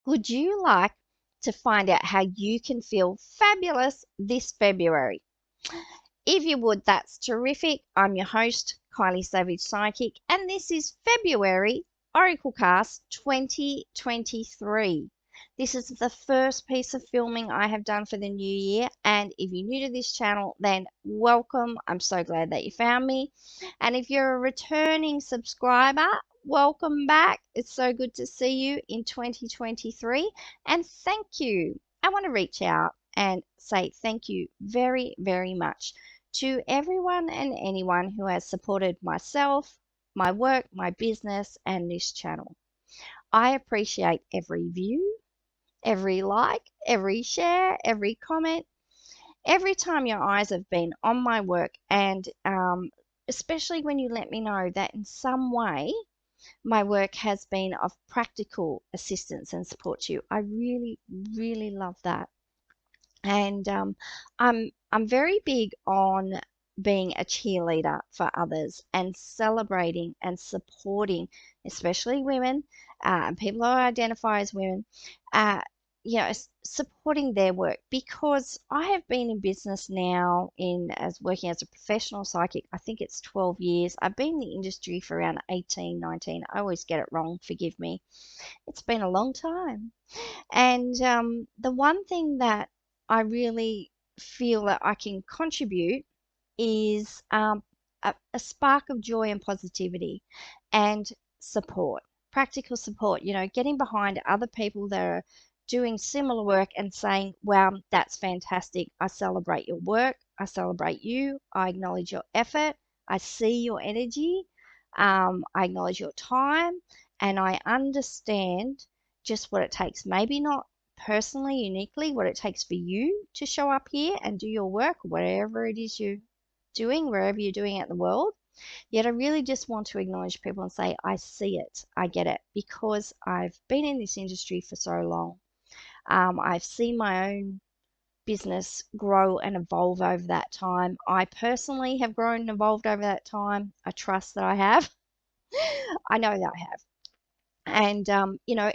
Would you like to find out how you can feel fabulous this February? If you would, that's terrific. I'm your host, Kylie Savage Psychic, and this is February Oraclecast 2023. This is the first piece of filming I have done for the new year, and if you're new to this channel, then welcome. I'm so glad that you found me. And if you're a returning subscriber, welcome back. It's so good to see you in 2023, and thank you. I want to reach out and say thank you very, very much to everyone and anyone who has supported myself, my work, my business, and this channel. I appreciate every view, every like, every share, every comment, every time your eyes have been on my work, and especially when you let me know that in some way my work has been of practical assistance and support to you. I really, really love that. And I'm very big on being a cheerleader for others and celebrating and supporting, especially women and people who identify as women. Uh, Supporting their work, because I have been in business now in as working as a professional psychic. I think it's 12 years. I've been in the industry for around 18, 19. I always get it wrong. Forgive me. It's been a long time. And the one thing that I really feel that I can contribute is a spark of joy and positivity and support, practical support, getting behind other people that are doing similar work and saying, wow, that's fantastic. I celebrate your work. I celebrate you. I acknowledge your effort. I see your energy. I acknowledge your time, and I understand just what it takes. Maybe not personally, uniquely, what it takes for you to show up here and do your work, whatever it is you're doing, wherever you're doing it in the world. Yet I really just want to acknowledge people and say, I see it, I get it, because I've been in this industry for so long. I've seen my own business grow and evolve over that time. I personally have grown and evolved over that time. I trust that I have. I know that I have. And,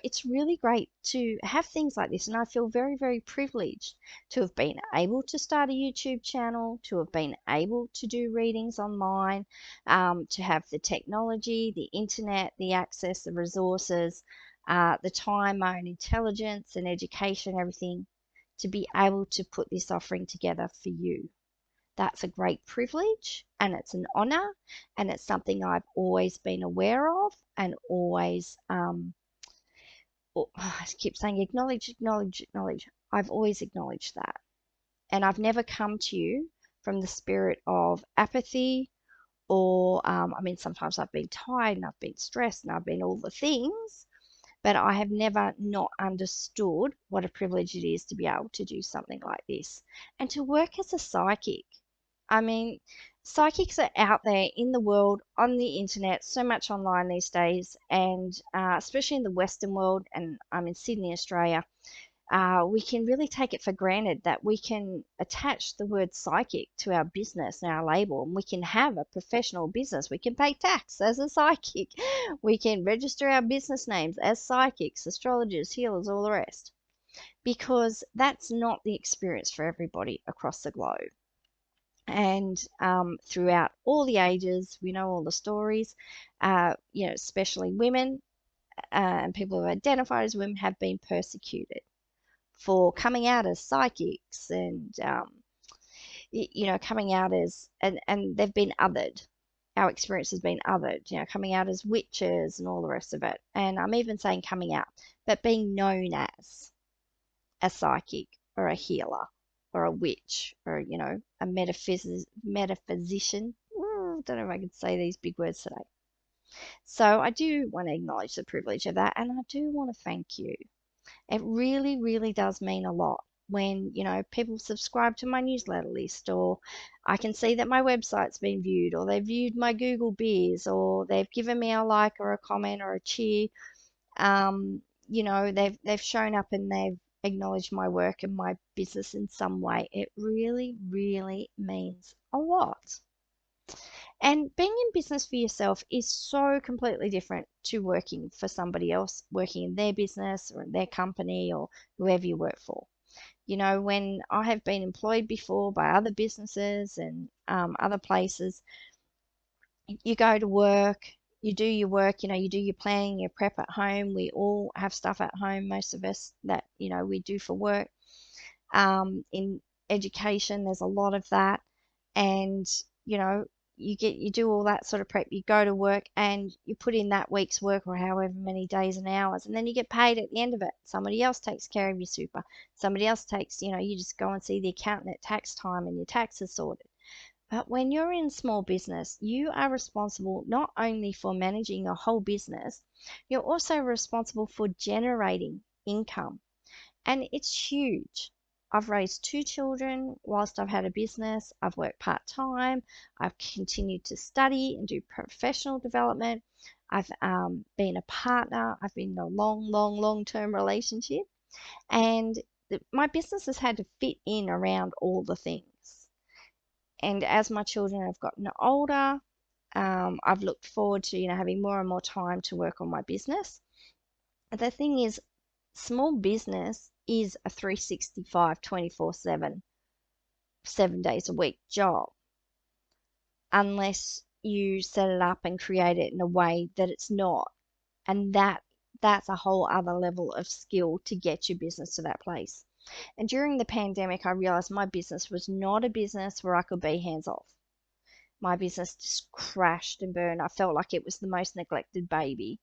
it's really great to have things like this. And I feel very, very privileged to have been able to start a YouTube channel, to have been able to do readings online, to have the technology, the internet, the access, the resources, the time, my own intelligence and education, everything, to be able to put this offering together for you. That's a great privilege, and it's an honor, and it's something I've always been aware of and always, I keep saying acknowledge, acknowledge, acknowledge. I've always acknowledged that. And I've never come to you from the spirit of apathy or, sometimes I've been tired and I've been stressed and I've been all the things, but I have never not understood what a privilege it is to be able to do something like this and to work as a psychic. I mean, psychics are out there in the world, on the internet, so much online these days, and especially in the Western world, and I'm in Sydney, Australia, we can really take it for granted that we can attach the word psychic to our business and our label, and we can have a professional business. We can pay tax as a psychic. We can register our business names as psychics, astrologers, healers, all the rest, because that's not the experience for everybody across the globe. And throughout all the ages, we know all the stories, especially women and people who identify as women have been persecuted for coming out as psychics and, coming out as, and they've been othered. Our experience has been othered, coming out as witches and all the rest of it. And I'm even saying coming out, but being known as a psychic or a healer or a witch or, a metaphysician. I don't know if I can say these big words today. So I do want to acknowledge the privilege of that, and I do want to thank you. It really, really does mean a lot when, people subscribe to my newsletter list, or I can see that my website's been viewed, or they've viewed my Google Beers, or they've given me a like or a comment or a cheer. They've shown up and they've acknowledged my work and my business in some way. It really, really means a lot. And being in business for yourself is so completely different to working for somebody else, working in their business or in their company or whoever you work for. When I have been employed before by other businesses and other places, you go to work, you do your work, you do your planning, your prep at home. We all have stuff at home, most of us, that, we do for work. In education, there's a lot of that. And, you know, you do all that sort of prep, you go to work and you put in that week's work or however many days and hours, and then you get paid at the end of it. Somebody else takes care of your super. Somebody else takes, you just go and see the accountant at tax time and your tax is sorted. But when you're in small business, you are responsible not only for managing your whole business, you're also responsible for generating income. And it's huge. I've raised two children whilst I've had a business. I've worked part time. I've continued to study and do professional development. I've been a partner. I've been in a long term relationship. And my business has had to fit in around all the things. And as my children have gotten older, I've looked forward to having more and more time to work on my business. The thing is, small business is a 365, 24/7, 7 days a week job, unless you set it up and create it in a way that it's not. And that's a whole other level of skill to get your business to that place. And during the pandemic, I realized my business was not a business where I could be hands off. My business just crashed and burned. I felt like it was the most neglected baby.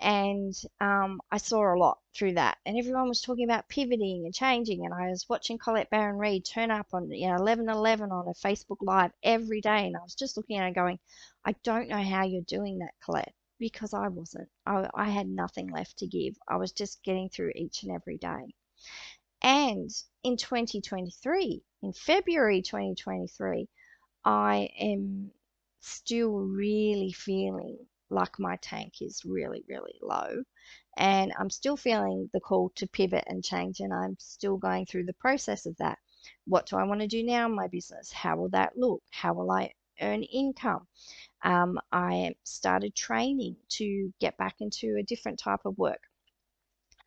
And I saw a lot through that. And everyone was talking about pivoting and changing. And I was watching Colette Baron Reid turn up on 11:11 on a Facebook Live every day. And I was just looking at her going, I don't know how you're doing that, Colette, because I wasn't. I had nothing left to give. I was just getting through each and every day. And in 2023, in February 2023, I am still really feeling like my tank is really low. And I'm still feeling the call to pivot and change. And I'm still going through the process of that. What do I want to do now in my business? How will that look? How will I earn income? I started training to get back into a different type of work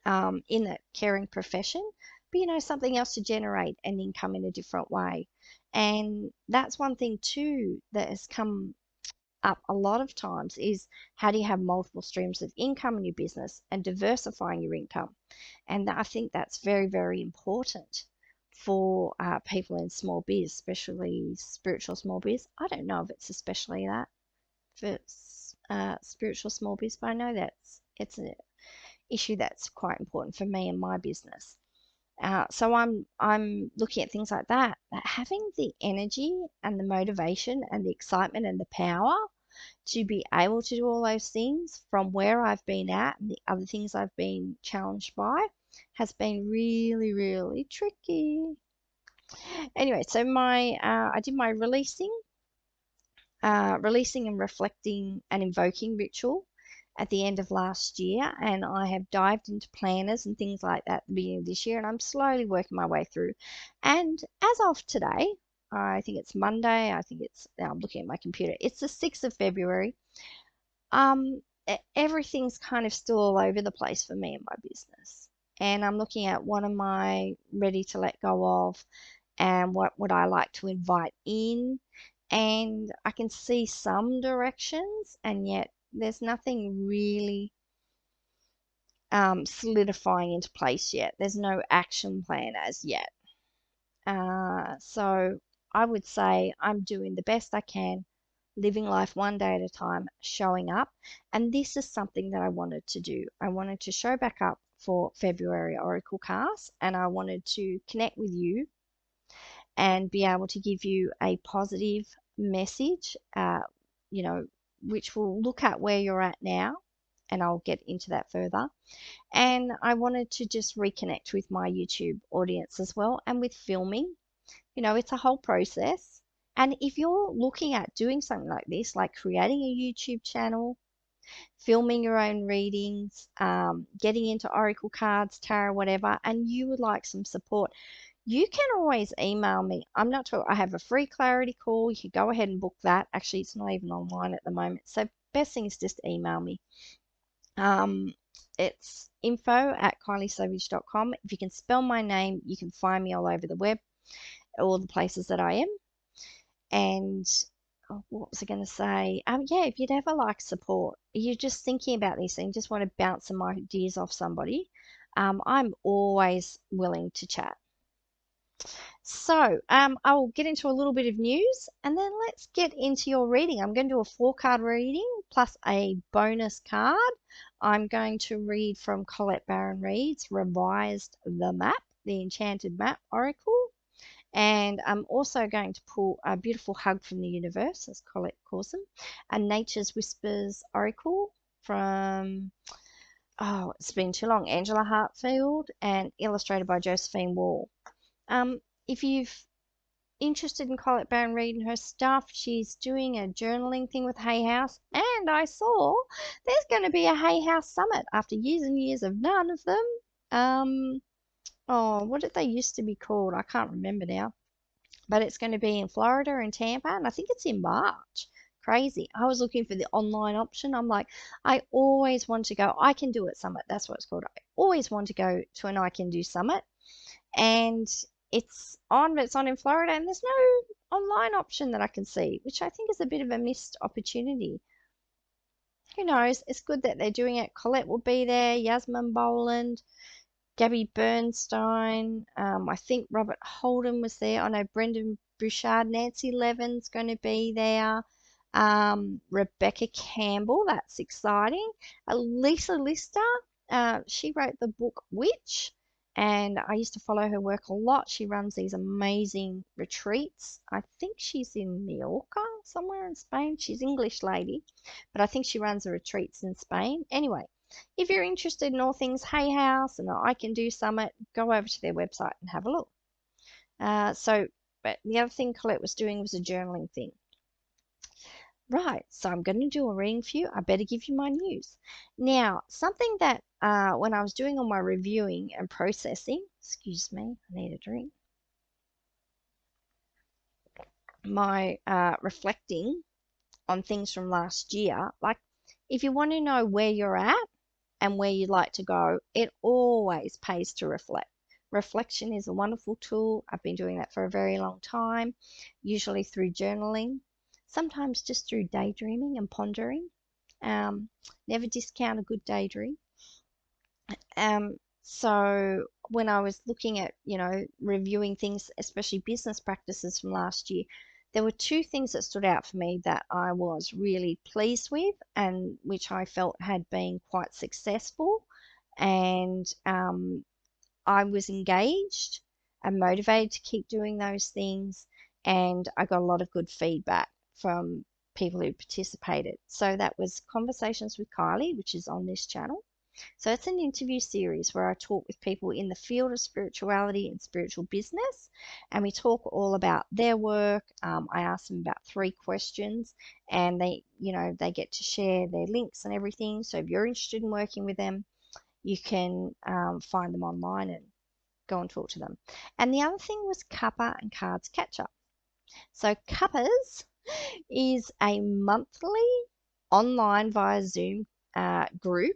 in that caring profession, but something else to generate an income in a different way. And that's one thing too that has come up a lot of times is how do you have multiple streams of income in your business and diversifying your income. And I think that's very important for people in small biz, especially spiritual small biz. I don't know if it's especially that for spiritual small biz, but I know it's an issue that's quite important for me and my business. So I'm looking at things like that. Having the energy and the motivation and the excitement and the power to be able to do all those things from where I've been at and the other things I've been challenged by has been really tricky. Anyway, so I did my releasing and reflecting and invoking ritual at the end of last year, and I have dived into planners and things like that at the beginning of this year, and I'm slowly working my way through. And as of today, I think it's Monday. I'm looking at my computer. It's the 6th of February. Everything's kind of still all over the place for me and my business. And I'm looking at what am I ready to let go of and what would I like to invite in. And I can see some directions, and yet there's nothing really solidifying into place yet. There's no action plan as yet. So I would say I'm doing the best I can, living life one day at a time, showing up. And this is something that I wanted to do. I wanted to show back up for February Oraclecast, and I wanted to connect with you and be able to give you a positive message, you know, which will look at where you're at now. And I'll get into that further. And I wanted to just reconnect with my YouTube audience as well and with filming. It's a whole process. And if you're looking at doing something like this, like creating a YouTube channel, filming your own readings, getting into oracle cards, tarot, whatever, and you would like some support, you can always email me. I'm not sure. I have a free clarity call. You can go ahead and book that. Actually, it's not even online at the moment. So best thing is just email me. Um, it's info@kyliesavage.com. If you can spell my name, you can find me all over the web, all the places that I am. And what was I going to say? Yeah, if you'd ever like support, you're just thinking about these things, just want to bounce some ideas off somebody, I'm always willing to chat. So, I'll get into a little bit of news and then let's get into your reading. I'm going to do a 4 card reading plus a bonus card. I'm going to read from Colette Baron Reid's Revised the Map, the Enchanted Map Oracle. And I'm also going to pull a beautiful hug from the universe, as Colette calls them, a Nature's Whispers Oracle from, oh, it's been too long, Angela Hartfield, and illustrated by Josephine Wall. If you've interested in Colette Baron Reid and her stuff, she's doing a journaling thing with Hay House, and I saw there's going to be a Hay House Summit after years and years of none of them. Oh, what did they used to be called? I can't remember now. But it's going to be in Florida and Tampa, and I think it's in March. Crazy. I was looking for the online option. I'm like, I always want to go. I Can Do It Summit. That's what it's called. I always want to go to an I Can Do Summit, and it's on, but it's on in Florida, and there's no online option that I can see, which I think is a bit of a missed opportunity. Who knows? It's good that they're doing it. Colette will be there, Yasmin Boland, Gabby Bernstein. I think Robert Holden was there. I know Brendan Bouchard, Nancy Levin's going to be there. Rebecca Campbell, that's exciting. Lisa Lister, she wrote the book Witch, and I used to follow her work a lot. She runs these amazing retreats. I think she's in Mallorca, somewhere in Spain. She's an English lady, but I think she runs the retreats in Spain. Anyway, if you're interested in all things Hay House and the I Can Do Summit, go over to their website and have a look. But the other thing Colette was doing was a journaling thing. Right, so I'm going to do a reading for you. I better give you my news. Now, something that when I was doing all my reviewing and processing, excuse me, I need a drink, my reflecting on things from last year, like if you want to know where you're at and where you'd like to go, it always pays to reflect. Reflection is a wonderful tool. I've been doing that for a very long time, usually through journaling, sometimes just through daydreaming and pondering. Never discount a good daydream. So when I was looking at, reviewing things, especially business practices from last year, there were 2 things that stood out for me that I was really pleased with and which I felt had been quite successful. And I was engaged and motivated to keep doing those things. And I got a lot of good feedback from people who participated. So that was Conversations with Kylie, which is on this channel. So it's an interview series where I talk with people in the field of spirituality and spiritual business, and we talk all about their work. I ask them about 3 questions, and they get to share their links and everything. So if you're interested in working with them, you can find them online and go and talk to them. And the other thing was Cuppa and Cards Catch Up. So Cuppas is a monthly online via Zoom group,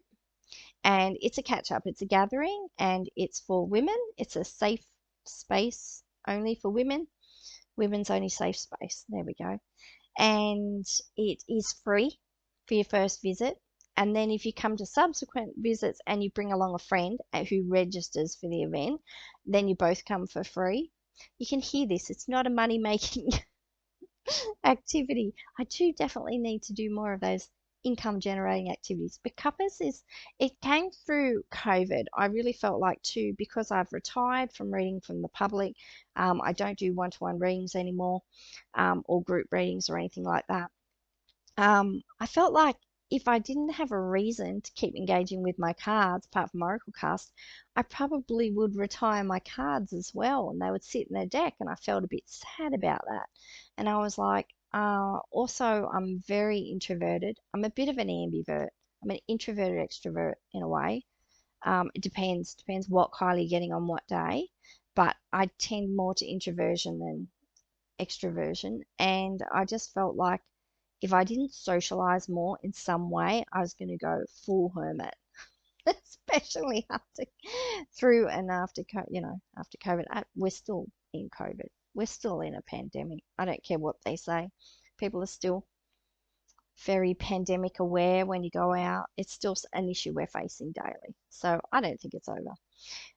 and it's a catch up, it's a gathering, and it's for women. It's a safe space only for women, women's only safe space. There we go. And it is free for your first visit. And then if you come to subsequent visits and you bring along a friend who registers for the event, then you both come for free. You can hear this. It's not a money making activity. I do definitely need to do more of those income generating activities. But it came through COVID. I really felt like too, because I've retired from reading from the public, I don't do one-to-one readings anymore, or group readings or anything like that. I felt like if I didn't have a reason to keep engaging with my cards, apart from Oraclecast, I probably would retire my cards as well, and they would sit in their deck, and I felt a bit sad about that. And I was like, also, I'm very introverted. I'm a bit of an ambivert. I'm an introverted extrovert in a way. It depends what Kylie you're getting on what day. but I tend more to introversion than extroversion. And I just felt like if I didn't socialize more in some way, I was going to go full hermit, especially through and after, after COVID. We're still in COVID. We're still in a pandemic. I don't care what they say. People are still very pandemic aware when you go out. It's still an issue we're facing daily. So I don't think it's over.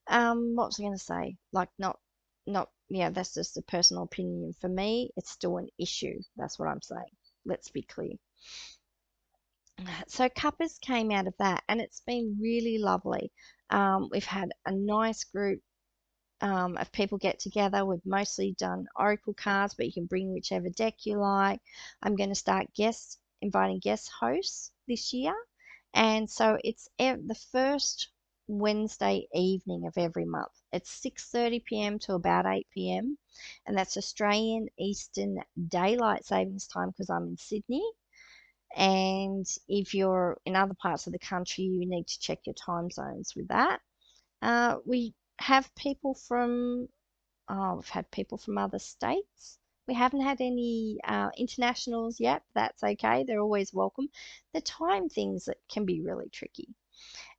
What was I going to say? Like, yeah, that's just a personal opinion. For me, it's still an issue. That's what I'm saying. Let's be clear. So Cuppers came out of that, and it's been really lovely. We've had a nice group of people get together. We've mostly done Oracle cards, but you can bring whichever deck you like. I'm going to start inviting guest hosts this year. And so it's the first Wednesday evening of every month. It's 6:30 p.m. to about 8 p.m. And that's Australian Eastern Daylight Savings Time because I'm in Sydney. And if you're in other parts of the country, you need to check your time zones with that. We have people from, we've had people from other states. We haven't had any internationals yet. That's okay. They're always welcome. The time things that can be really tricky.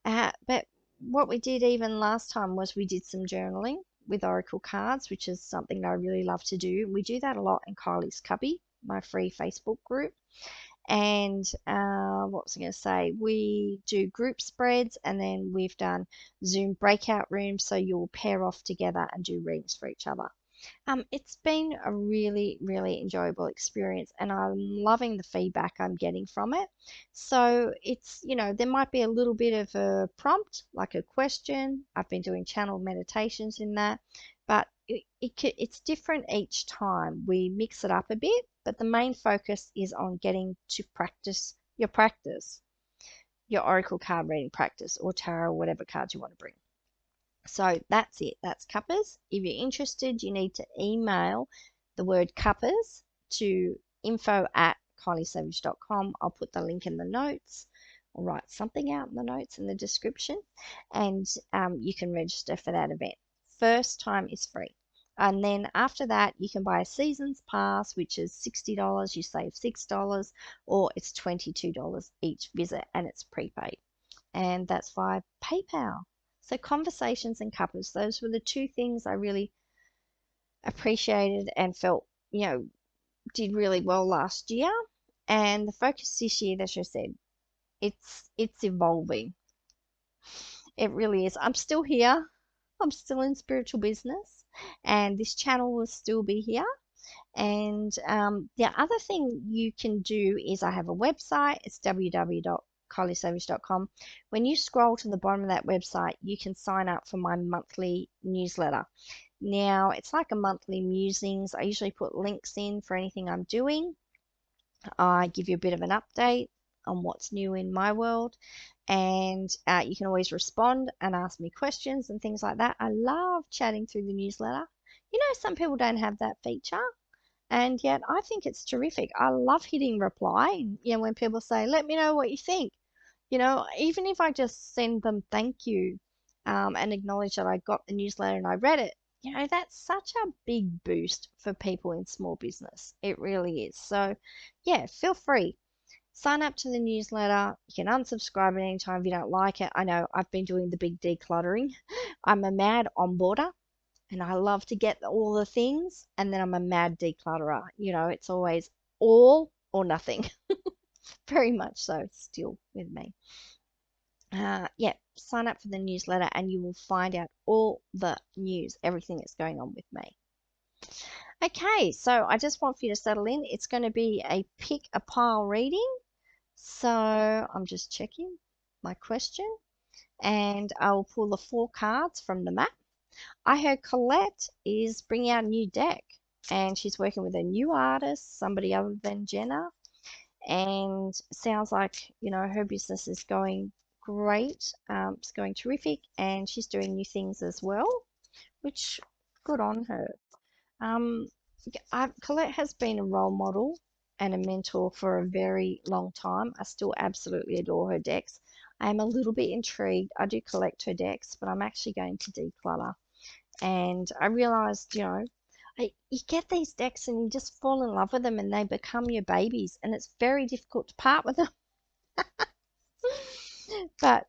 But what we did even last time was we did some journaling with Oracle cards, which is something I really love to do. We do that a lot in Kylie's Cubby, my free Facebook group. And what was I going to say? We do group spreads, and then we've done Zoom breakout rooms, so you'll pair off together and do readings for each other. It's been a really, really enjoyable experience, and I'm loving the feedback I'm getting from it. So it's, there might be a little bit of a prompt, like a question. I've been doing channel meditations in that, but it's different each time. We mix it up a bit, but the main focus is on getting to practice, your Oracle card reading practice, or tarot, whatever cards you want to bring. So that's it. That's Cuppers. If you're interested, you need to email the word Cuppers to info@kyliesavage.com. I'll put the link in the notes or write something out in the notes in the description, and you can register for that event. First time is free. And then after that, you can buy a season's pass, which is $60. You save $6, or it's $22 each visit, and it's prepaid. And that's via PayPal. So conversations and Cuppers, those were the two things I really appreciated and felt, did really well last year. And the focus this year, as I said, it's evolving. It really is. I'm still here. I'm still in spiritual business, and this channel will still be here. And the other thing you can do is I have a website. It's www.kyliesavage.com. When you scroll to the bottom of that website, you can sign up for my monthly newsletter. Now, it's like a monthly musings. I usually put links in for anything I'm doing. I give you a bit of an update on what's new in my world, and you can always respond and ask me questions and things like that. I love chatting through the newsletter. Some people don't have that feature, and yet I think it's terrific. I love hitting reply. When people say, let me know what you think, even if I just send them thank you and acknowledge that I got the newsletter and I read it, that's such a big boost for people in small business. It really is. So, yeah, feel free. Sign up to the newsletter. You can unsubscribe at any time if you don't like it. I know I've been doing the big decluttering. I'm a mad onboarder, and I love to get all the things, and then I'm a mad declutterer. It's always all or nothing. Very much so still with me. Yeah, sign up for the newsletter and you will find out all the news, everything that's going on with me. Okay, so I just want for you to settle in. It's going to be a pick a pile reading. So I'm just checking my question, and I'll pull the 4 cards from the map. I heard Colette is bringing out a new deck, and she's working with a new artist, somebody other than Jenna, and sounds like her business is going great. It's going terrific, and she's doing new things as well, which good on her. Colette has been a role model and a mentor for a very long time. I still absolutely adore her decks. I am a little bit intrigued. I do collect her decks, but I'm actually going to declutter And I realized, you get these decks and you just fall in love with them and they become your babies, and it's very difficult to part with them. But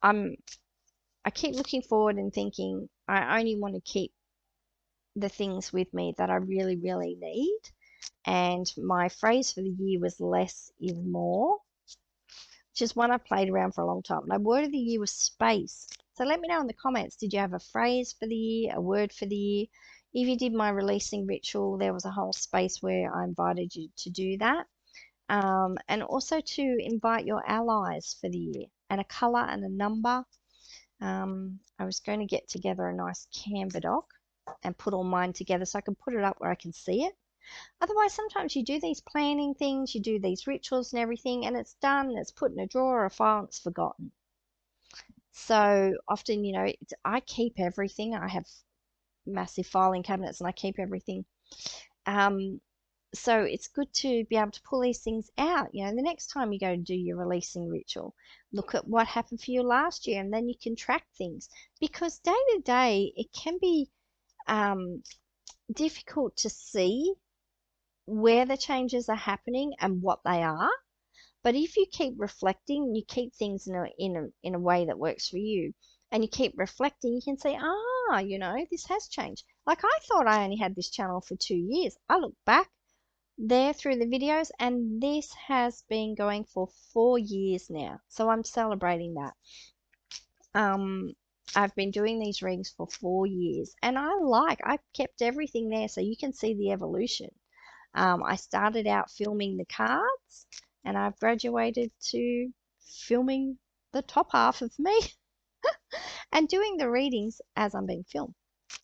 I keep looking forward and thinking I only want to keep the things with me that I really, really need. And my phrase for the year was less is more, which is one I played around for a long time. My word of the year was space. So let me know in the comments, did you have a phrase for the year, a word for the year? If you did my releasing ritual, there was a whole space where I invited you to do that. And also to invite your allies for the year, and a color and a number. I was going to get together a nice Canva doc and put all mine together so I can put it up where I can see it. Otherwise, sometimes you do these planning things, you do these rituals and everything, and it's done, it's put in a drawer or a file, and it's forgotten. So often, I keep everything. I have massive filing cabinets and I keep everything. So it's good to be able to pull these things out. The next time you go to do your releasing ritual, look at what happened for you last year, and then you can track things. Because day to day, it can be difficult to see where the changes are happening and what they are. But if you keep reflecting, you keep things in a way that works for you, and you keep reflecting, you can say, this has changed. Like, I thought I only had this channel for 2 years. I look back there through the videos, and this has been going for 4 years now. So I'm celebrating that. I've been doing these readings for 4 years, and I've kept everything there so you can see the evolution. I started out filming the cards, and I've graduated to filming the top half of me and doing the readings as I'm being filmed.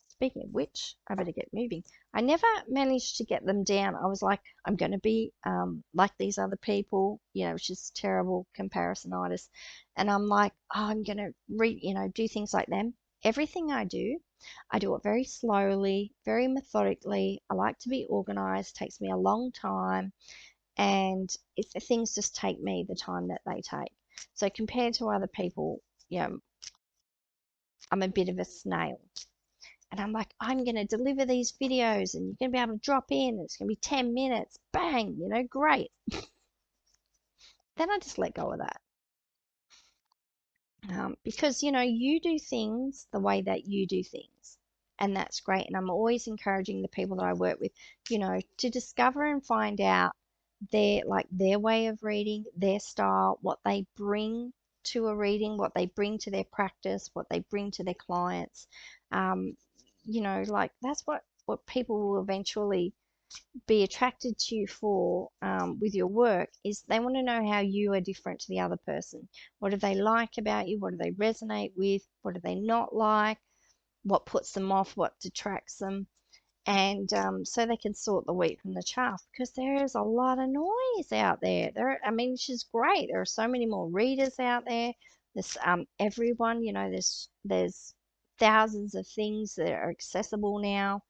Speaking of which, I better get moving. I never managed to get them down. I was like, I'm going to be like these other people, which is terrible comparisonitis. And I'm like, I'm going to do things like them. Everything I do it very slowly, very methodically. I like to be organized. It takes me a long time. And things just take me the time that they take. So compared to other people, I'm a bit of a snail. And I'm like, I'm going to deliver these videos and you're going to be able to drop in. It's going to be 10 minutes. Bang, great. Then I just let go of that. Because, you do things the way that you do things. And that's great. And I'm always encouraging the people that I work with, to discover and find out their way of reading, their style, what they bring to a reading, what they bring to their practice, what they bring to their clients. That's what people will eventually be attracted to you for with your work, is they want to know how you are different to the other person. What do they like about you? What do they resonate with? What do they not like? What puts them off? What detracts them? And so they can sort the wheat from the chaff, because there is a lot of noise out there. Which is great. There are so many more readers out there. There's everyone, there's thousands of things that are accessible now.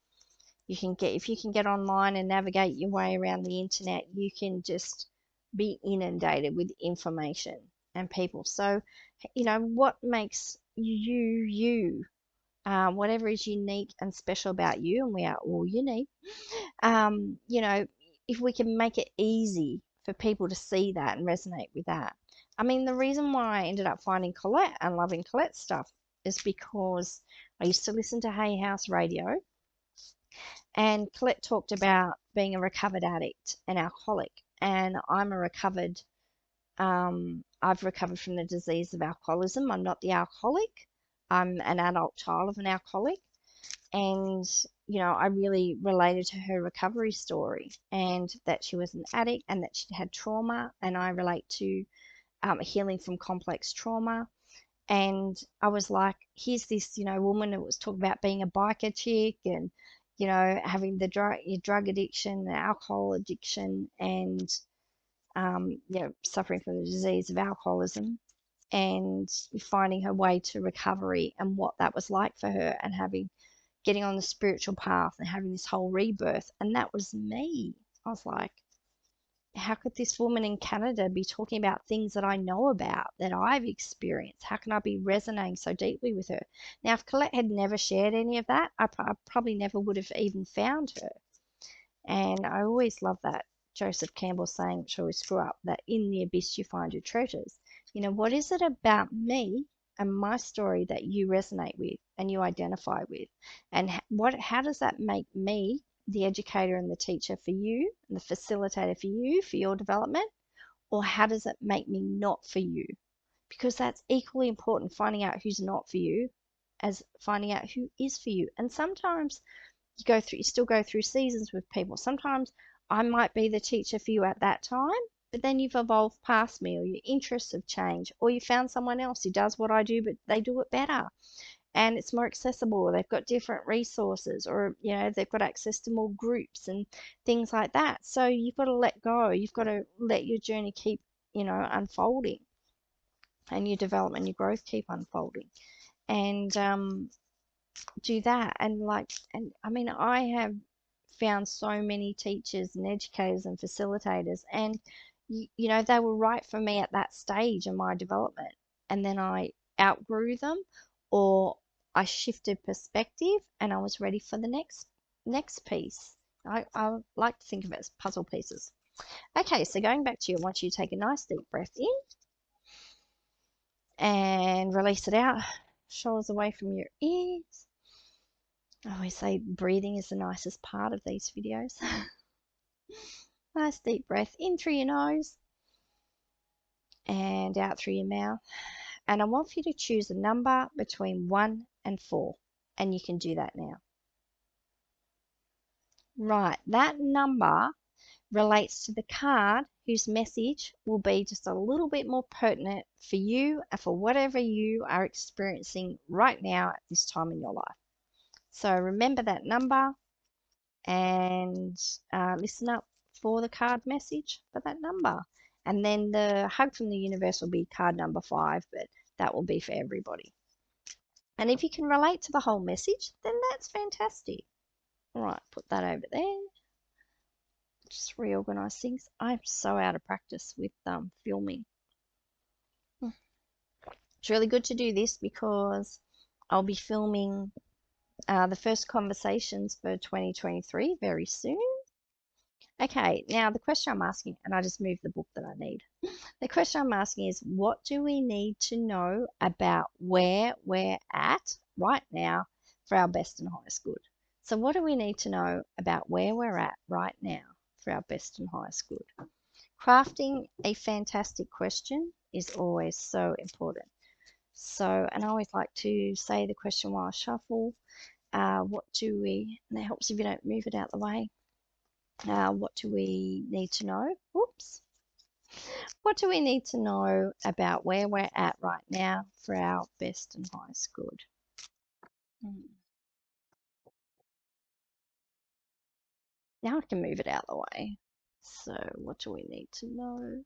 If you can get online and navigate your way around the internet, you can just be inundated with information and people. So, what makes you you? Whatever is unique and special about you, and we are all unique. If we can make it easy for people to see that and resonate with that. The reason why I ended up finding Colette and loving Colette's stuff is because I used to listen to Hay House Radio, and Colette talked about being a recovered addict and alcoholic. And I'm I've recovered from the disease of alcoholism. I'm not the alcoholic. I'm an adult child of an alcoholic. And, I really related to her recovery story, and that she was an addict and that she'd had trauma. And I relate to healing from complex trauma. And I was like, here's this, woman that was talking about being a biker chick and, having the drug addiction, the alcohol addiction, and, suffering from the disease of alcoholism, and finding her way to recovery and what that was like for her, and getting on the spiritual path and having this whole rebirth. And that was me. I was like, how could this woman in Canada be talking about things that I know about, that I've experienced? How can I be resonating so deeply with her? Now, if Colette had never shared any of that, I probably never would have even found her. And I always love that Joseph Campbell saying, which I always screw up, that in the abyss you find your treasures. You know, what is it about me and my story that you resonate with and you identify with? And how does that make me the educator and the teacher for you, and the facilitator for you, for your development? Or how does it make me not for you? Because that's equally important, finding out who's not for you as finding out who is for you. And sometimes you still go through seasons with people. Sometimes I might be the teacher for you at that time, but then you've evolved past me, or your interests have changed, or you found someone else who does what I do, but they do it better and it's more accessible, or they've got different resources, or they've got access to more groups and things like that. So you've got to let go. You've got to let your journey keep unfolding, and your development, your growth keep unfolding, and do that. And I mean, I have found so many teachers and educators and facilitators, and they were right for me at that stage in my development, and then I outgrew them, or I shifted perspective and I was ready for the next piece. I like to think of it as puzzle pieces. Okay, so going back to you, I want you to take a nice deep breath in and release it out, shoulders away from your ears. I always say breathing is the nicest part of these videos. Nice deep breath in through your nose and out through your mouth. And I want for you to choose a number between 1 and 4. And you can do that now. Right, that number relates to the card whose message will be just a little bit more pertinent for you and for whatever you are experiencing right now at this time in your life. So remember that number and listen up for the card message for that number. And then the hug from the universe will be card number 5, but that will be for everybody. And if you can relate to the whole message, then that's fantastic. All right, put that over there. Just reorganize things. I'm so out of practice with filming. It's really good to do this because I'll be filming the first conversations for 2023 very soon. Okay, now the question I'm asking, and I just moved the book that I need. The question I'm asking is, what do we need to know about where we're at right now for our best and highest good? So what do we need to know about where we're at right now for our best and highest good? Crafting a fantastic question is always so important. So, and I always like to say the question while I shuffle. What do we, and it helps if you don't move it out the way. What do we need to know? Whoops. What do we need to know about where we're at right now for our best and highest good? Now I can move it out the way. So what do we need to know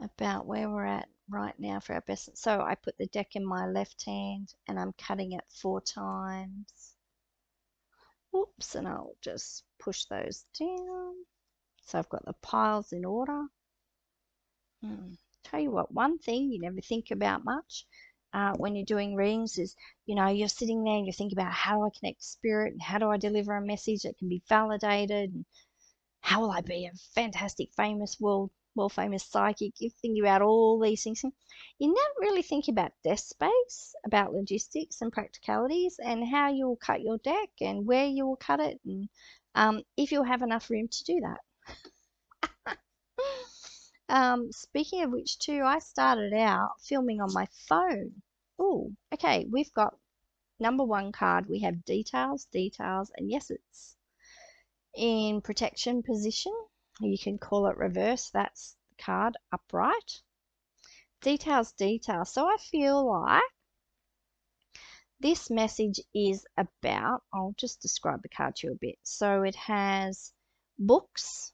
about where we're at right now for our best? So I put the deck in my left hand and I'm cutting it 4 times. Oops, and I'll just push those down. So I've got the piles in order. Tell you what, one thing you never think about much when you're doing readings is, you're sitting there and you're thinking about, how do I connect to spirit, and how do I deliver a message that can be validated, and how will I be a fantastic, famous, world famous psychic? You think about all these things. You never really think about desk space, about logistics and practicalities, and how you'll cut your deck and where you will cut it, and if you'll have enough room to do that. Speaking of which too, I started out filming on my phone. Oh, okay, we've got number 1 card. We have details, and yes, it's in protection position. You can call it reverse. That's the card upright. Details. So I feel like this message is about, I'll just describe the card to you a bit. So it has books.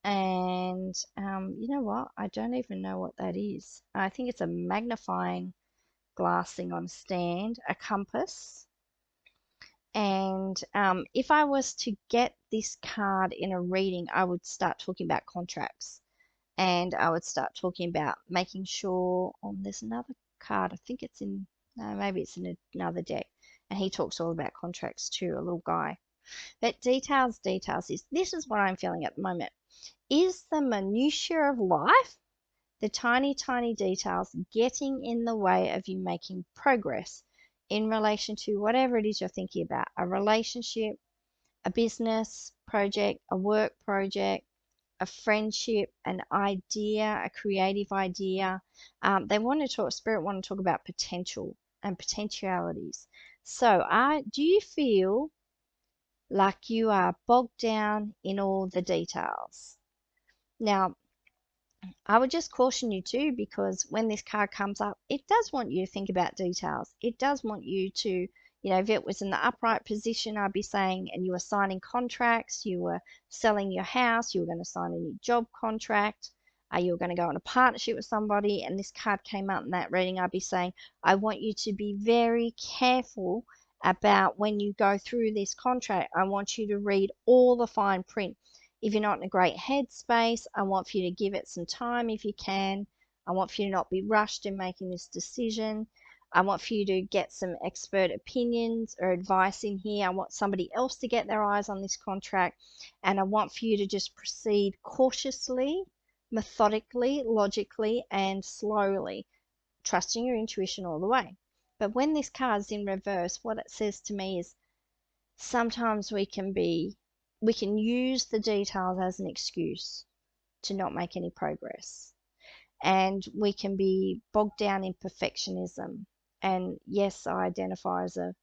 And you know what? I don't even know what that is. I think it's a magnifying glass thing on a stand, a compass, And if I was to get this card in a reading, I would start talking about contracts, and I would start talking about making sure. Oh, there's another card. I think it's in, no, maybe it's in another deck. And he talks all about contracts too, a little guy. But details, details is this is what I'm feeling at the moment. Is the minutiae of life, the tiny, tiny details, getting in the way of you making progress in relation to whatever it is you're thinking about? A relationship, a business project, a work project, a friendship, an idea, a creative idea. They want to talk, Spirit want to talk about potential and potentialities. So, do you feel like you are bogged down in all the details? Now, I would just caution you too, because when this card comes up, it does want you to think about details. It does want you to, if it was in the upright position, I'd be saying, and you were signing contracts, you were selling your house, you were going to sign a new job contract, you were going to go on a partnership with somebody, and this card came out in that reading, I'd be saying, I want you to be very careful about when you go through this contract. I want you to read all the fine print. If you're not in a great headspace, I want for you to give it some time if you can. I want for you to not be rushed in making this decision. I want for you to get some expert opinions or advice in here. I want somebody else to get their eyes on this contract. And I want for you to just proceed cautiously, methodically, logically, and slowly, trusting your intuition all the way. But when this card's in reverse, what it says to me is sometimes we can use the details as an excuse to not make any progress. And we can be bogged down in perfectionism. And yes, I identify as a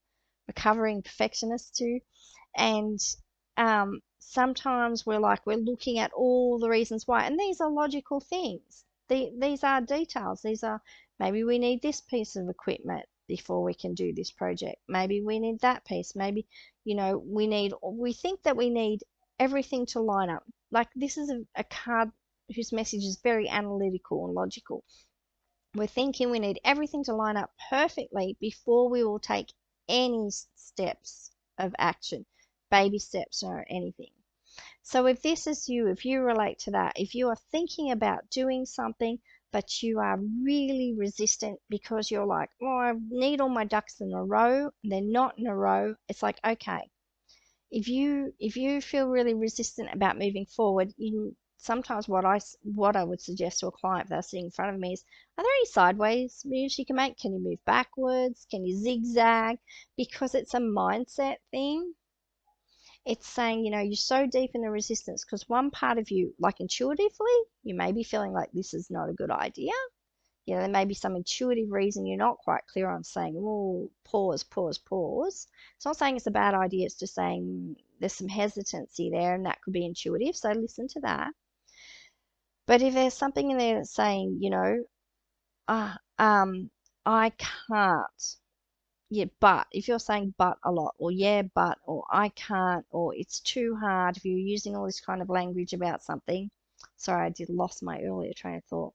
recovering perfectionist too. And sometimes we're looking at all the reasons why, and these are logical things. These are details. These are, maybe we need this piece of equipment before we can do this project. Maybe we need that piece. Maybe, we think that we need everything to line up. Like this is a card whose message is very analytical and logical. We're thinking we need everything to line up perfectly before we will take any steps of action, baby steps or anything. So if this is you, if you relate to that, if you are thinking about doing something, but you are really resistant because you're like, oh, I need all my ducks in a row, and they're not in a row, it's like, okay, if you feel really resistant about moving forward, sometimes what I would suggest to a client if they're sitting in front of me is, are there any sideways moves you can make? Can you move backwards? Can you zigzag? Because it's a mindset thing. It's saying, you're so deep in the resistance because one part of you, like intuitively, you may be feeling like this is not a good idea. There may be some intuitive reason you're not quite clear on, saying, oh, pause, pause, pause. It's not saying it's a bad idea. It's just saying there's some hesitancy there, and that could be intuitive. So listen to that. But if there's something in there that's saying, uh, um, I can't. Yeah, but if you're saying but a lot, or yeah, but, or I can't, or it's too hard, if you're using all this kind of language about something. Sorry, I did lost my earlier train of thought.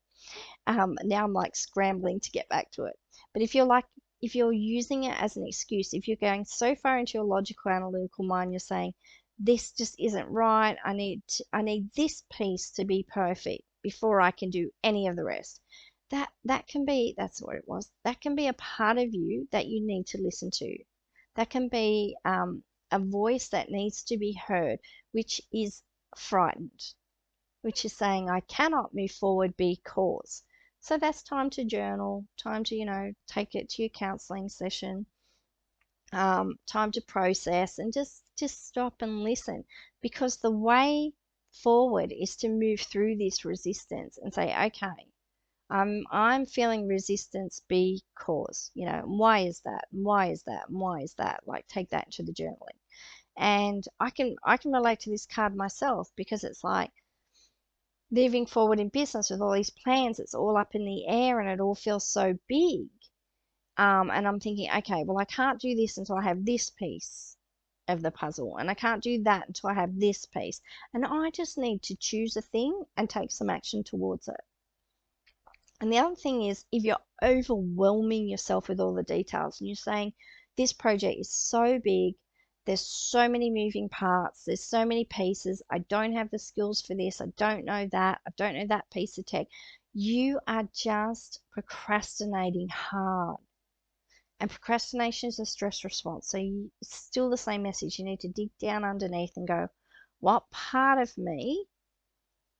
Now I'm like scrambling to get back to it. But if you're using it as an excuse, if you're going so far into your logical, analytical mind, you're saying, this just isn't right. I need this piece to be perfect before I can do any of the rest. That's what it was. That can be a part of you that you need to listen to. That can be a voice that needs to be heard, which is frightened, which is saying, I cannot move forward because. So that's time to journal, time to, take it to your counseling session, time to process and just stop and listen, because the way forward is to move through this resistance and say, okay, I'm feeling resistance because, why is that? Why is that? Why is that? Like take that into the journaling. And I can relate to this card myself, because it's like moving forward in business with all these plans, it's all up in the air and it all feels so big. And I'm thinking, okay, well, I can't do this until I have this piece of the puzzle, and I can't do that until I have this piece. And I just need to choose a thing and take some action towards it. And the other thing is, if you're overwhelming yourself with all the details and you're saying, this project is so big, There's so many moving parts. There's so many pieces. I don't have the skills for this. I don't know that. I don't know that piece of tech. You are just procrastinating hard. And procrastination is a stress response. So it's still the same message. You need to dig down underneath and go, what part of me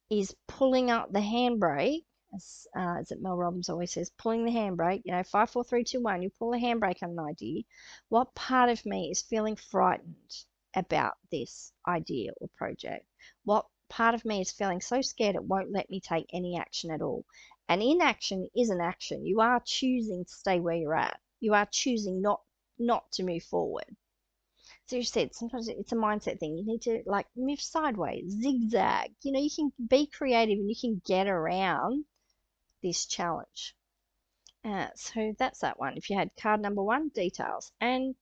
is pulling up the handbrake? As it Mel Robbins always says, pulling the handbrake. 5, 4, 3, 2, 1. You pull the handbrake on an idea. What part of me is feeling frightened about this idea or project? What part of me is feeling so scared it won't let me take any action at all? And inaction is an action. You are choosing to stay where you're at. You are choosing not to move forward. So you said sometimes it's a mindset thing. You need to like move sideways, zigzag. You can be creative and you can get around this challenge. So that's that one. If you had card number 1, details. And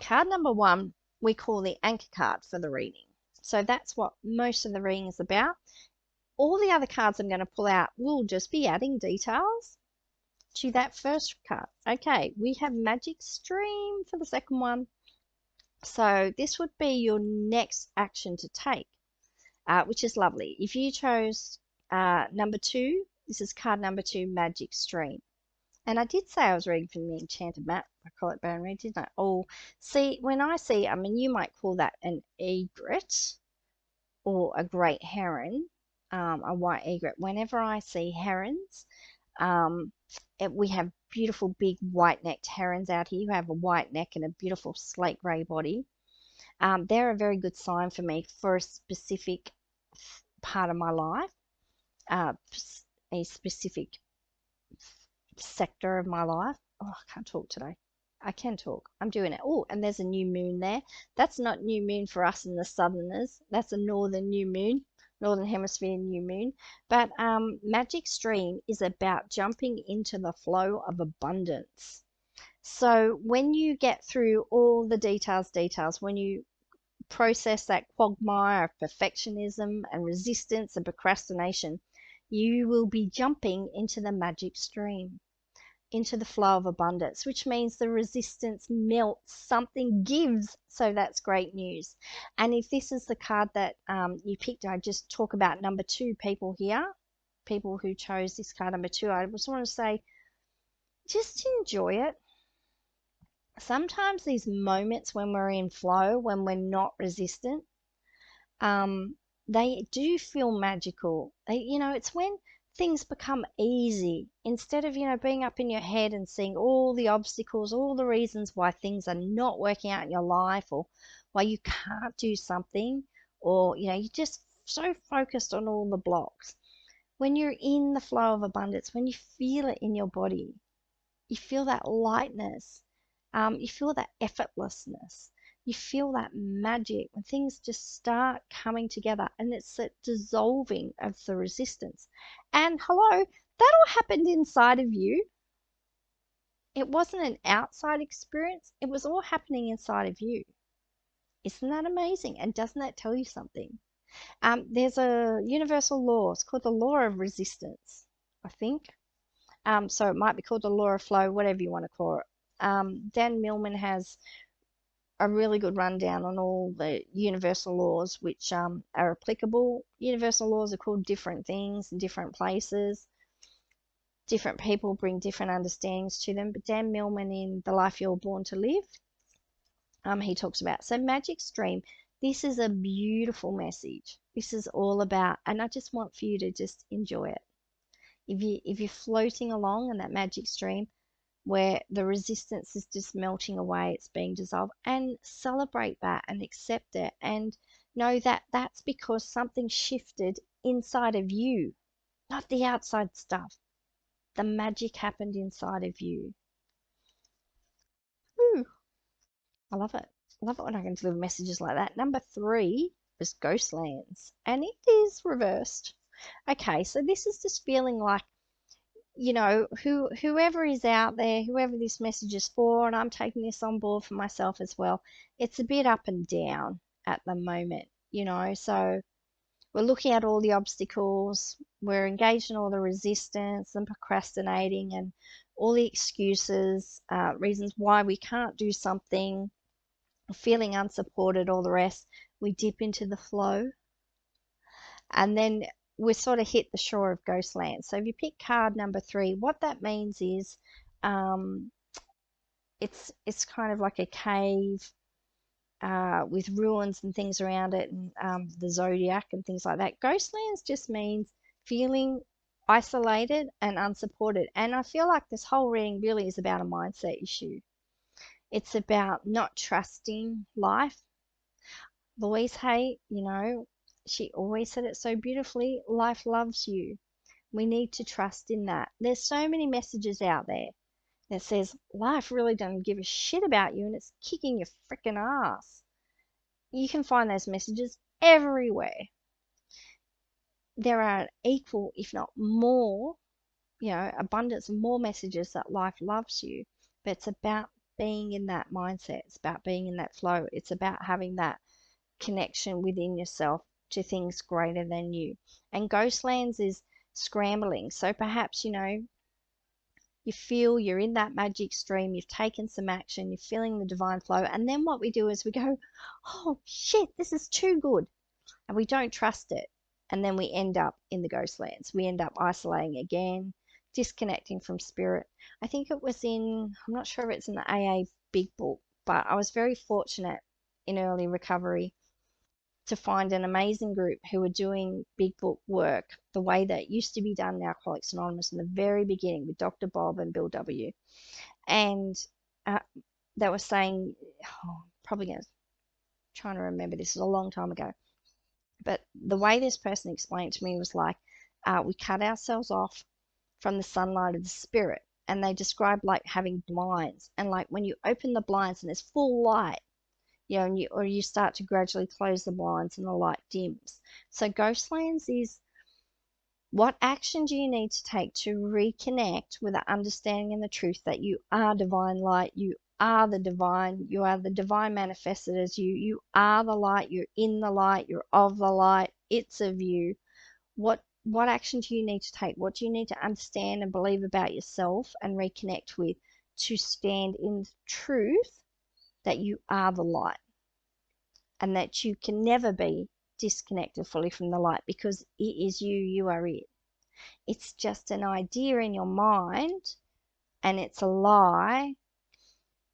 card number 1, we call the anchor card for the reading. So that's what most of the reading is about. All the other cards I'm going to pull out will just be adding details to that first card. Okay, we have Magic Stream for the second one. So this would be your next action to take, which is lovely. If you chose number 2, this is card number 2, Magic Stream. And I did say I was reading from the Enchanted Map. I call it Baron Reed, didn't I? Oh, see, when I see, you might call that an egret or a great heron, a white egret. Whenever I see herons, we have beautiful big white-necked herons out here who have a white neck and a beautiful slate grey body. They're a very good sign for me for a specific part of my life, a specific sector of my life. Oh, I can't talk today. I can talk. I'm doing it. Oh, and there's a new moon there. That's not new moon for us in the southerners. That's a northern new moon, northern hemisphere new moon. But Magic Stream is about jumping into the flow of abundance. So when you get through all the details, when you process that quagmire of perfectionism and resistance and procrastination, you will be jumping into the magic stream, into the flow of abundance, which means the resistance melts, something gives. So that's great news. And if this is the card that you picked, I just talk about number 2 people here, people who chose this card number 2. I just want to say, just enjoy it. Sometimes these moments when we're in flow, when we're not resistant, they do feel magical. It's when things become easy instead of, being up in your head and seeing all the obstacles, all the reasons why things are not working out in your life or why you can't do something, or, you're just so focused on all the blocks. When you're in the flow of abundance, when you feel it in your body, you feel that lightness, you feel that effortlessness. You feel that magic when things just start coming together, and it's that dissolving of the resistance. And hello, that all happened inside of you. It wasn't an outside experience. It was all happening inside of you. Isn't that amazing? And doesn't that tell you something? There's a universal law. It's called the law of resistance, I think. So it might be called the law of flow, whatever you want to call it. Dan Millman has a really good rundown on all the universal laws which are applicable. Universal laws are called different things in different places. Different people bring different understandings to them. But Dan Millman in The Life You're Born to Live, he talks about. So Magic Stream, this is a beautiful message. This is all about, and I just want for you to just enjoy it. If you're floating along in that magic stream, where the resistance is just melting away, it's being dissolved, and celebrate that and accept it, and know that that's because something shifted inside of you, not the outside stuff. The magic happened inside of you. Ooh, I love it. I love it when I can deliver messages like that. Number 3 is Ghostlands, and it is reversed. Okay, so this is just feeling like, whoever is out there, whoever this message is for, and I'm taking this on board for myself as well, it's a bit up and down at the moment, so We're looking at all the obstacles. We're engaged in all the resistance and procrastinating and all the excuses, reasons why we can't do something, feeling unsupported, all the rest. We dip into the flow, and then we sort of hit the shore of Ghostland. So if you pick card number 3, what that means is um, it's kind of like a cave with ruins and things around it, and the zodiac and things like that. Ghostlands just means feeling isolated and unsupported. And I feel like this whole reading really is about a mindset issue. It's about not trusting life. Louise Hay, she always said it so beautifully: life loves you. We need to trust in that. There's so many messages out there that says life really doesn't give a shit about you and it's kicking your freaking ass. You can find those messages everywhere. There are equal, if not more, abundance of more messages that life loves you. But it's about being in that mindset. It's about being in that flow. It's about having that connection within yourself to things greater than you. And Ghostlands is scrambling. So perhaps, you feel you're in that magic stream, you've taken some action, you're feeling the divine flow. And then what we do is we go, oh shit, this is too good. And we don't trust it. And then we end up in the Ghostlands. We end up isolating again, disconnecting from spirit. I think it was I'm not sure if it's in the AA Big Book, but I was very fortunate in early recovery to find an amazing group who were doing big book work the way that it used to be done in Alcoholics Anonymous in the very beginning with Dr. Bob and Bill W. And they were saying, probably going to trying to remember, this is a long time ago, but the way this person explained it to me was like, we cut ourselves off from the sunlight of the spirit. And they described like having blinds, and like when you open the blinds and there's full light, or you start to gradually close the blinds and the light dims. So Ghostlands is, what action do you need to take to reconnect with the understanding and the truth that you are divine light, you are the divine, you are the divine manifested as you are the light, you're in the light, you're of the light, it's of you. What action do you need to take? What do you need to understand and believe about yourself and reconnect with to stand in the truth that you are the light, and that you can never be disconnected fully from the light, because it is you, you are it. It's just an idea in your mind, and it's a lie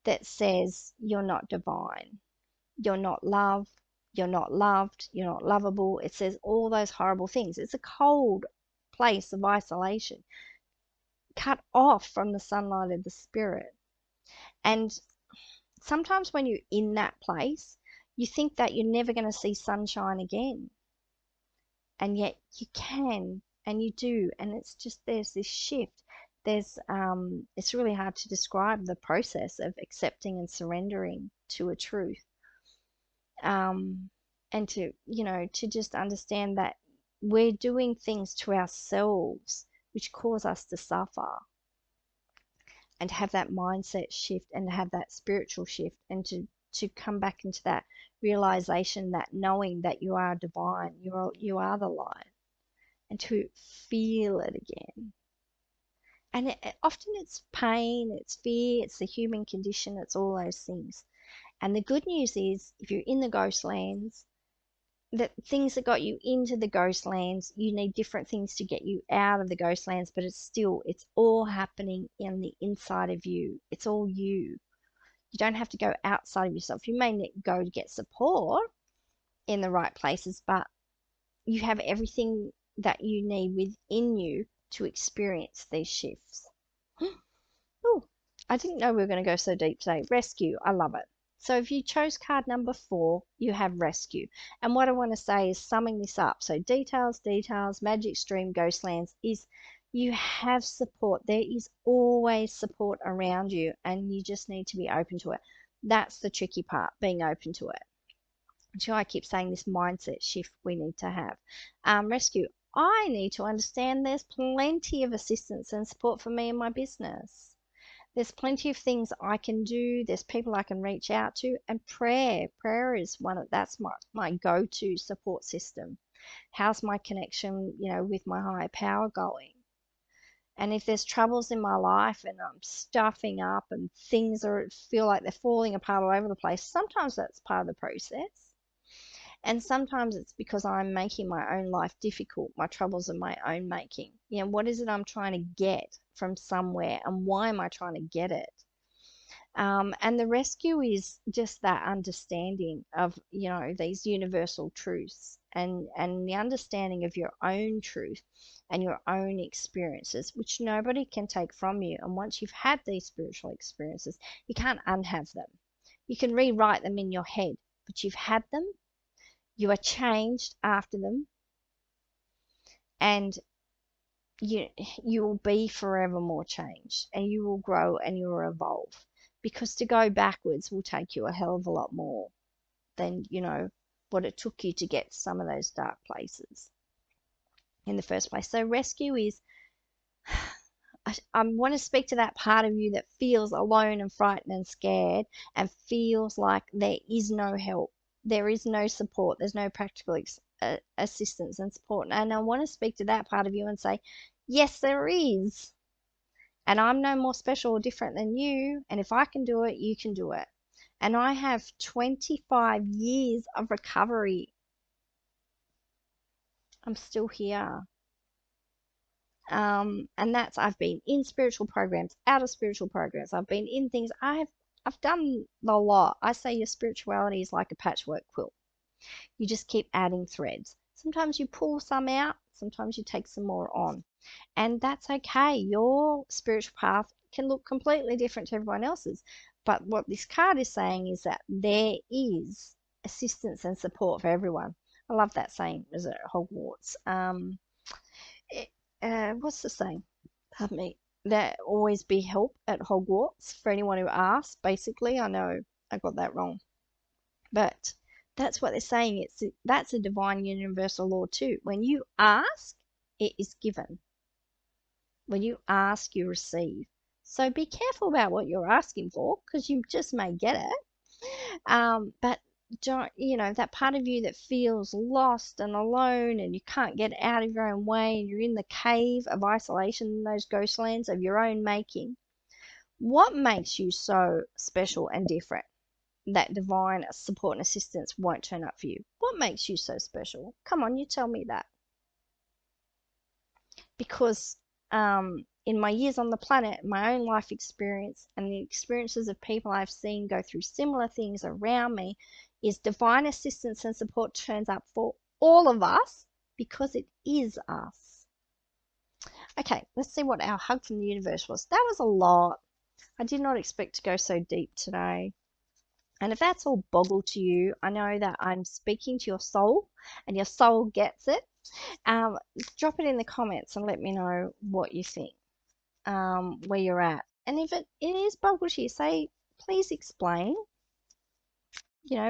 that says you're not divine, you're not love, you're not loved, you're not lovable. It says all those horrible things. It's a cold place of isolation, cut off from the sunlight of the spirit. And sometimes when you're in that place, you think that you're never going to see sunshine again. And yet you can, and you do. And it's just, there's this shift. It's really hard to describe the process of accepting and surrendering to a truth. And to just understand that we're doing things to ourselves which cause us to suffer, and to have that mindset shift and to have that spiritual shift, and to come back into that realization, that knowing that you are divine, you are the light, and to feel it again. And often it's pain, it's fear, it's the human condition, it's all those things. And the good news is, if you're in the Ghostlands, the things that got you into the Ghostlands, you need different things to get you out of the Ghostlands, but it's all happening in the inside of you. It's all you. You don't have to go outside of yourself. You may go to get support in the right places, but you have everything that you need within you to experience these shifts. Oh, I didn't know we were going to go so deep today. Rescue, I love it. So if you chose card number 4, you have rescue. And what I want to say is, summing this up, so details, magic stream, Ghostlands, is you have support. There is always support around you, and you just need to be open to it. That's the tricky part, being open to it. So I keep saying this mindset shift we need to have. Rescue, I need to understand there's plenty of assistance and support for me in my business. There's plenty of things I can do. There's people I can reach out to. And prayer is that's my go-to support system. How's my connection, with my higher power going? And if there's troubles in my life and I'm stuffing up and things feel like they're falling apart all over the place, sometimes that's part of the process. And sometimes it's because I'm making my own life difficult. My troubles are my own making. What is it I'm trying to get from somewhere, and why am I trying to get it? And the rescue is just that understanding of, these universal truths, and the understanding of your own truth and your own experiences, which nobody can take from you. And once you've had these spiritual experiences, you can't unhave them. You can rewrite them in your head, but you've had them, you are changed after them, and you will be forever more changed, and you will grow and you will evolve, because to go backwards will take you a hell of a lot more than what it took you to get to some of those dark places in the first place. So rescue is, I want to speak to that part of you that feels alone and frightened and scared, and feels like there is no help, there is no support, there's no practical assistance and support. And I want to speak to that part of you and say, yes, there is. And I'm no more special or different than you. And if I can do it, you can do it. And I have 25 years of recovery. I'm still here. And I've been in spiritual programs, out of spiritual programs. I've been in things. I've done a lot. I say your spirituality is like a patchwork quilt. You just keep adding threads. Sometimes you pull some out, sometimes you take some more on. And that's okay. Your spiritual path can look completely different to everyone else's. But what this card is saying is that there is assistance and support for everyone. I love that saying. Is it Hogwarts? What's the saying? Pardon me. There always be help at Hogwarts for anyone who asks. Basically, I know I got that wrong, but that's what they're saying. That's a divine universal law too. When you ask, it is given. When you ask, you receive. So be careful about what you're asking for, because you just may get it. But don't, that part of you that feels lost and alone and you can't get out of your own way, and you're in the cave of isolation in those ghost lands of your own making. What makes you so special and different that divine support and assistance won't turn up for you? What makes you so special? Come on, you tell me that. Because in my years on the planet, my own life experience and the experiences of people I've seen go through similar things around me, is divine assistance and support turns up for all of us, because it is us. Okay, let's see what our hug from the universe was. That was a lot. I did not expect to go so deep today. And if that's all boggled to you, I know that I'm speaking to your soul and your soul gets it. Drop it in the comments and let me know what you think, where you're at. And if it is boggled to you, say, please explain.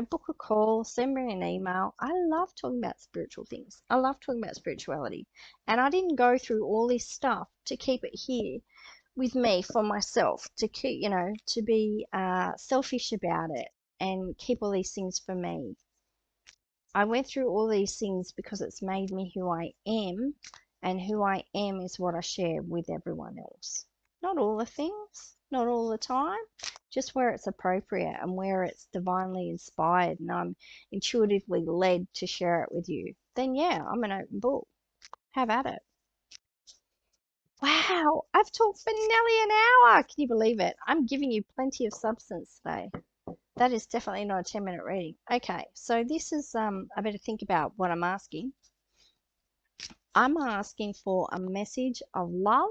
Book a call, send me an email. I love talking about spiritual things. I love talking about spirituality. And I didn't go through all this stuff to keep it here with me for myself, to keep, to be selfish about it and keep all these things for me. I went through all these things because it's made me who I am, and who I am is what I share with everyone else. Not all the things, not all the time, just where it's appropriate and where it's divinely inspired and I'm intuitively led to share it with you. Then yeah, I'm an open book. Have at it. Wow, I've talked for nearly an hour. Can you believe it? I'm giving you plenty of substance today. That is definitely not a 10-minute reading. Okay, so this is, I better think about what I'm asking. I'm asking for a message of love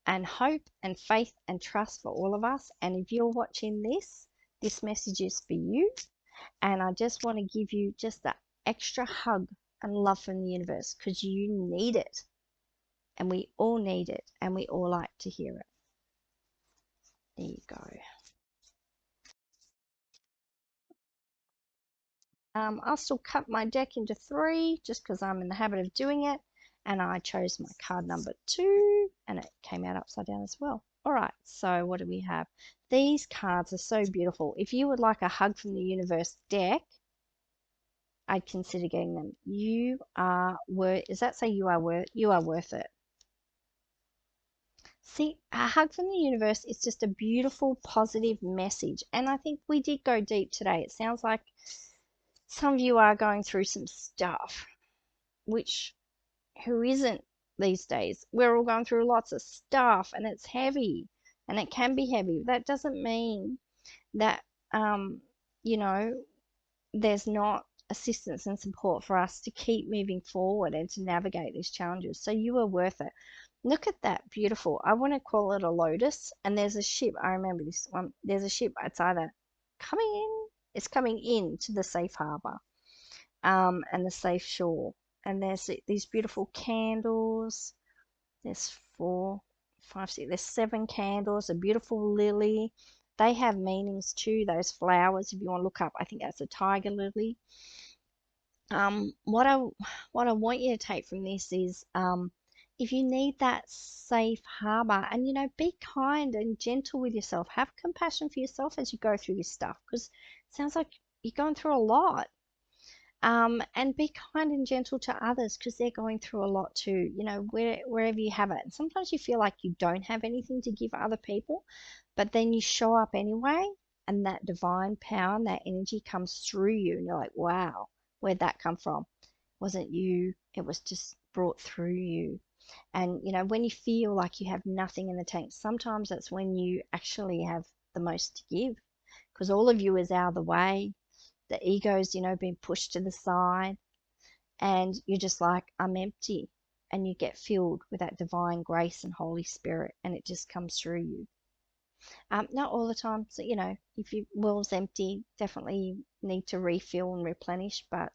and hope and faith and trust for all of us. And if you're watching this message is for you. And I just want to give you just that extra hug and love from the universe, because you need it. And we all need it, and we all like to hear it. There you go. I'll still cut my deck into 3 just because I'm in the habit of doing it. And I chose my card number 2, and it came out upside down as well. All right, so what do we have? These cards are so beautiful. If you would like a hug from the universe deck, I'd consider getting them. You are worth, does that say you are worth it? See, a hug from the universe is just a beautiful, positive message. And I think we did go deep today. It sounds like some of you are going through some stuff, which who isn't these days? We're all going through lots of stuff and it's heavy and it can be heavy. That doesn't mean that, um, you know, there's not assistance and support for us to keep moving forward and to navigate these challenges. So you are worth it. Look at that, beautiful. I want to call it a lotus. And there's a ship. I remember this one. There's a ship. It's either coming in, it's coming in to the safe harbor, and the safe shore. And there's these beautiful candles. There's four, five, six. There's seven candles. A beautiful lily. They have meanings too. Those flowers, if you want to look up, I think that's a tiger lily. What I want you to take from this is, if you need that safe harbor, and be kind and gentle with yourself. Have compassion for yourself as you go through this stuff, because it sounds like you're going through a lot. And be kind and gentle to others because they're going through a lot too, wherever you have it. And sometimes you feel like you don't have anything to give other people, but then you show up anyway, and that divine power and that energy comes through you, and you're like, wow, where'd that come from? It wasn't you, it was just brought through you. And when you feel like you have nothing in the tank, sometimes that's when you actually have the most to give, because all of you is out of the way. The ego's, being pushed to the side, and you're just like, I'm empty. And you get filled with that divine grace and Holy Spirit, and it just comes through you. Not all the time. So, if your well's empty, definitely need to refill and replenish. But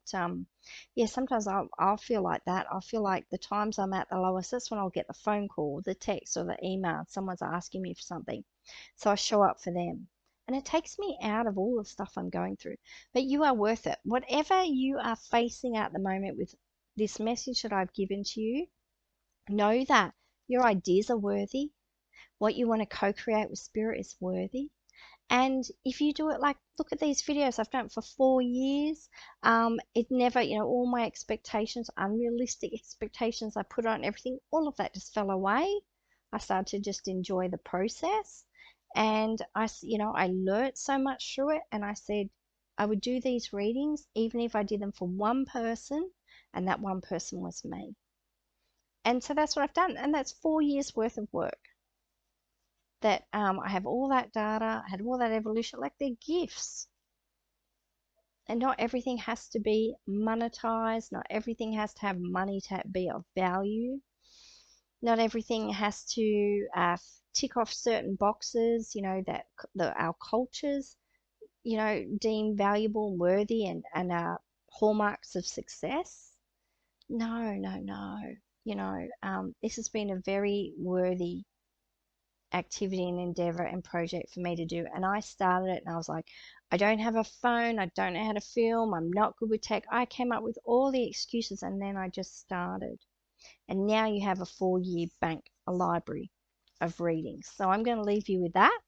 yeah, sometimes I'll feel like that. I'll feel like the times I'm at the lowest, that's when I'll get the phone call, the text, or the email. Someone's asking me for something. So I show up for them. And it takes me out of all the stuff I'm going through. But you are worth it. Whatever you are facing at the moment with this message that I've given to you, know that your ideas are worthy. What you want to co-create with spirit is worthy. And if you do it, like, look at these videos. I've done it for 4 years. It never, all my expectations, unrealistic expectations I put on everything, all of that just fell away. I started to just enjoy the process. And I learned so much through it. And I said I would do these readings even if I did them for one person, and that one person was me. And so that's what I've done. And that's 4 years worth of work. That I have all that data, I had all that evolution, like they're gifts. And not everything has to be monetized, not everything has to have money to be of value, not everything has to tick off certain boxes, that our cultures, deem valuable and worthy and hallmarks of success. No, no, no. This has been a very worthy activity and endeavor and project for me to do. And I started it and I was like, I don't have a phone, I don't know how to film, I'm not good with tech. I came up with all the excuses, and then I just started. And now you have a 4-year bank, a library of readings. So I'm going to leave you with that.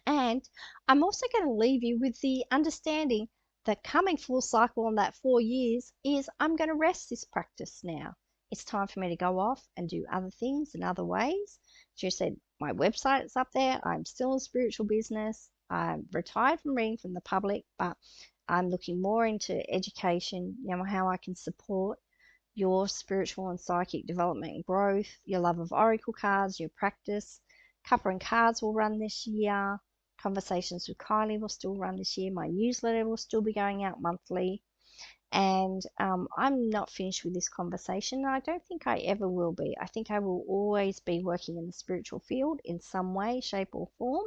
And I'm also going to leave you with the understanding that coming full cycle on that 4 years is I'm going to rest this practice now. It's time for me to go off and do other things in other ways. As you said, my website is up there. I'm still in spiritual business. I'm retired from reading from the public, but I'm looking more into education, how I can support your spiritual and psychic development and growth, your love of oracle cards, your practice. Cuppa and Cards will run this year. Conversations with Kylie will still run this year. My newsletter will still be going out monthly. And I'm not finished with this conversation. I don't think I ever will be. I think I will always be working in the spiritual field in some way, shape, or form.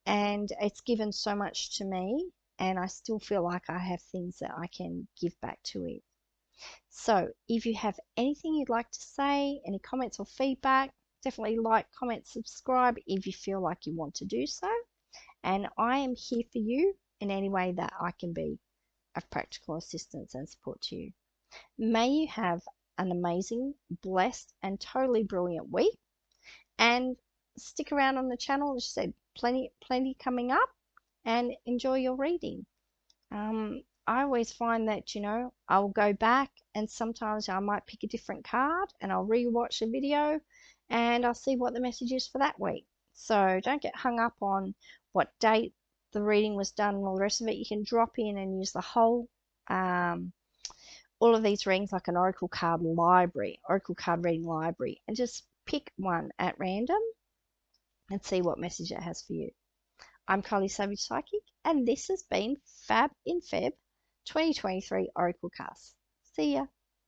And it's given so much to me, and I still feel like I have things that I can give back to it. So if you have anything you'd like to say, any comments or feedback, definitely like, comment, subscribe if you feel like you want to do so. And I am here for you in any way that I can be of practical assistance and support to you. May you have an amazing, blessed, and totally brilliant week. And stick around on the channel. As I said, plenty coming up, and enjoy your reading. I always find that, I'll go back and sometimes I might pick a different card and I'll rewatch the video and I'll see what the message is for that week. So don't get hung up on what date the reading was done and all the rest of it. You can drop in and use the whole, all of these readings like an Oracle card library, Oracle card reading library, and just pick one at random and see what message it has for you. I'm Kylie Savage Psychic, and this has been Fab in Feb 2023 Oraclecast. See ya.